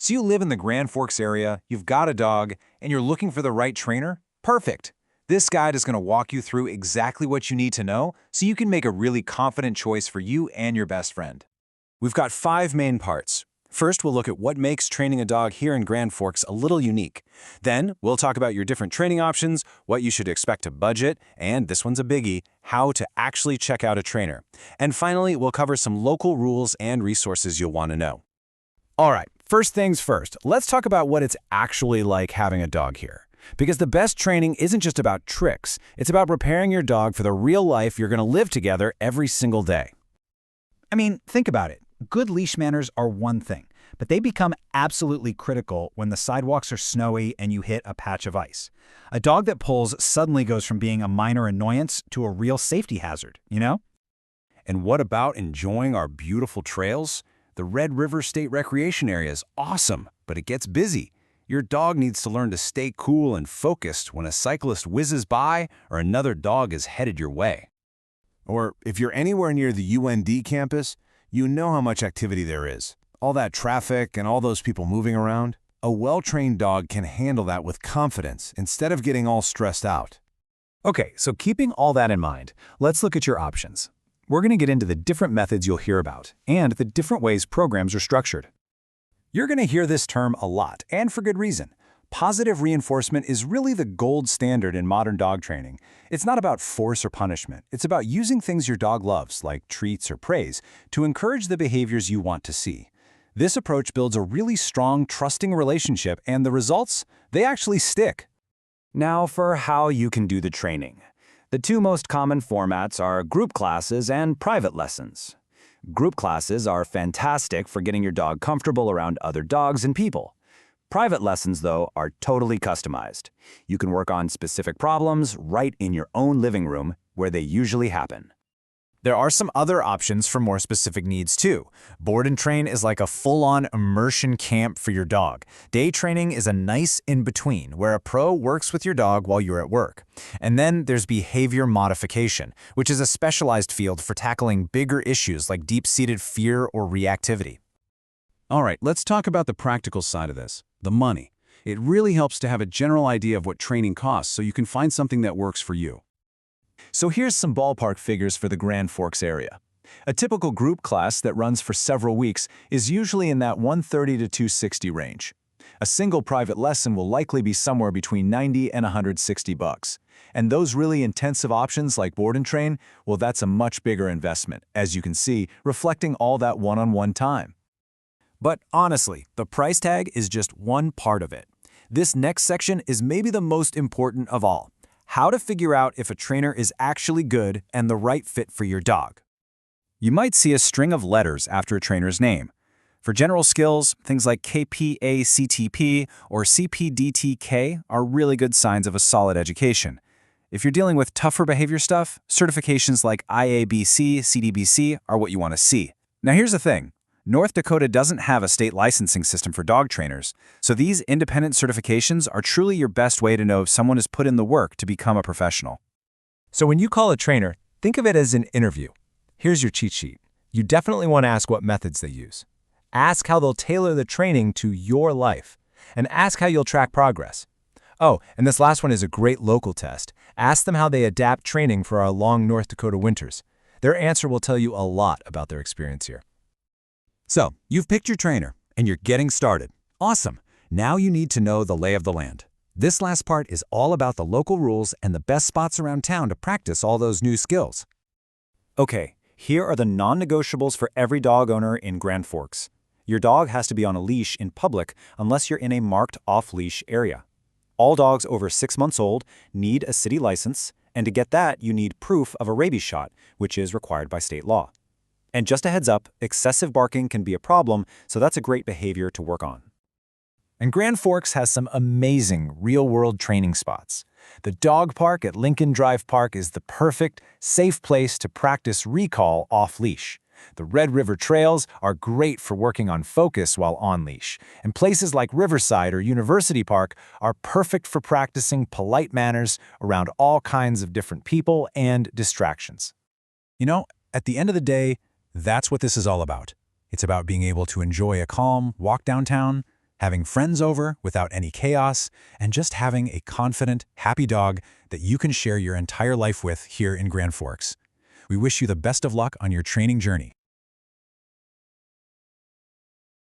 So you live in the Grand Forks area, you've got a dog, and you're looking for the right trainer? Perfect! This guide is going to walk you through exactly what you need to know so you can make a really confident choice for you and your best friend. We've got 5 main parts. First, we'll look at what makes training a dog here in Grand Forks a little unique. Then, we'll talk about your different training options, what you should expect to budget, and this one's a biggie, how to actually check out a trainer. And finally, we'll cover some local rules and resources you'll want to know. All right, first things first, let's talk about what it's actually like having a dog here. Because the best training isn't just about tricks, it's about preparing your dog for the real life you're going to live together every single day. I mean, think about it. Good leash manners are one thing, but they become absolutely critical when the sidewalks are snowy and you hit a patch of ice. A dog that pulls suddenly goes from being a minor annoyance to a real safety hazard, you know? And what about enjoying our beautiful trails? The Red River State Recreation Area is awesome, but it gets busy. Your dog needs to learn to stay cool and focused when a cyclist whizzes by or another dog is headed your way. Or if you're anywhere near the UND campus, you know how much activity there is. All that traffic and all those people moving around. A well-trained dog can handle that with confidence instead of getting all stressed out. Okay, so keeping all that in mind, let's look at your options. We're going to get into the different methods you'll hear about and the different ways programs are structured. You're going to hear this term a lot, and for good reason. Positive reinforcement is really the gold standard in modern dog training. It's not about force or punishment. It's about using things your dog loves, like treats or praise, to encourage the behaviors you want to see. This approach builds a really strong, trusting relationship, and the results? They actually stick. Now for how you can do the training. The 2 most common formats are group classes and private lessons. Group classes are fantastic for getting your dog comfortable around other dogs and people. Private lessons, though, are totally customized. You can work on specific problems right in your own living room, where they usually happen. There are some other options for more specific needs, too. Board and train is like a full-on immersion camp for your dog. Day training is a nice in-between, where a pro works with your dog while you're at work. And then there's behavior modification, which is a specialized field for tackling bigger issues like deep-seated fear or reactivity. All right, let's talk about the practical side of this, the money. It really helps to have a general idea of what training costs so you can find something that works for you. So here's some ballpark figures for the Grand Forks area. A typical group class that runs for several weeks is usually in that $130 to $260 range. A single private lesson will likely be somewhere between $90 and $160. And those really intensive options like board and train, well, that's a much bigger investment, as you can see, reflecting all that one-on-one time. But honestly, the price tag is just one part of it. This next section is maybe the most important of all. How to figure out if a trainer is actually good and the right fit for your dog. You might see a string of letters after a trainer's name. For general skills, things like KPA-CTP or CPDTK are really good signs of a solid education. If you're dealing with tougher behavior stuff, certifications like IABC, CDBC are what you want to see. Now here's the thing. North Dakota doesn't have a state licensing system for dog trainers, so these independent certifications are truly your best way to know if someone has put in the work to become a professional. So when you call a trainer, think of it as an interview. Here's your cheat sheet. You definitely want to ask what methods they use. Ask how they'll tailor the training to your life. And ask how you'll track progress. Oh, and this last one is a great local test. Ask them how they adapt training for our long North Dakota winters. Their answer will tell you a lot about their experience here. So, you've picked your trainer, and you're getting started. Awesome! Now you need to know the lay of the land. This last part is all about the local rules and the best spots around town to practice all those new skills. Okay, here are the non-negotiables for every dog owner in Grand Forks. Your dog has to be on a leash in public unless you're in a marked off-leash area. All dogs over 6 months old need a city license, and to get that, you need proof of a rabies shot, which is required by state law. And just a heads up, excessive barking can be a problem, so that's a great behavior to work on. And Grand Forks has some amazing real-world training spots. The dog park at Lincoln Drive Park is the perfect, safe place to practice recall off-leash. The Red River trails are great for working on focus while on-leash, and places like Riverside or University Park are perfect for practicing polite manners around all kinds of different people and distractions. You know, at the end of the day, that's what this is all about. It's about being able to enjoy a calm walk downtown, having friends over without any chaos, and just having a confident, happy dog that you can share your entire life with here in Grand Forks. We wish you the best of luck on your training journey.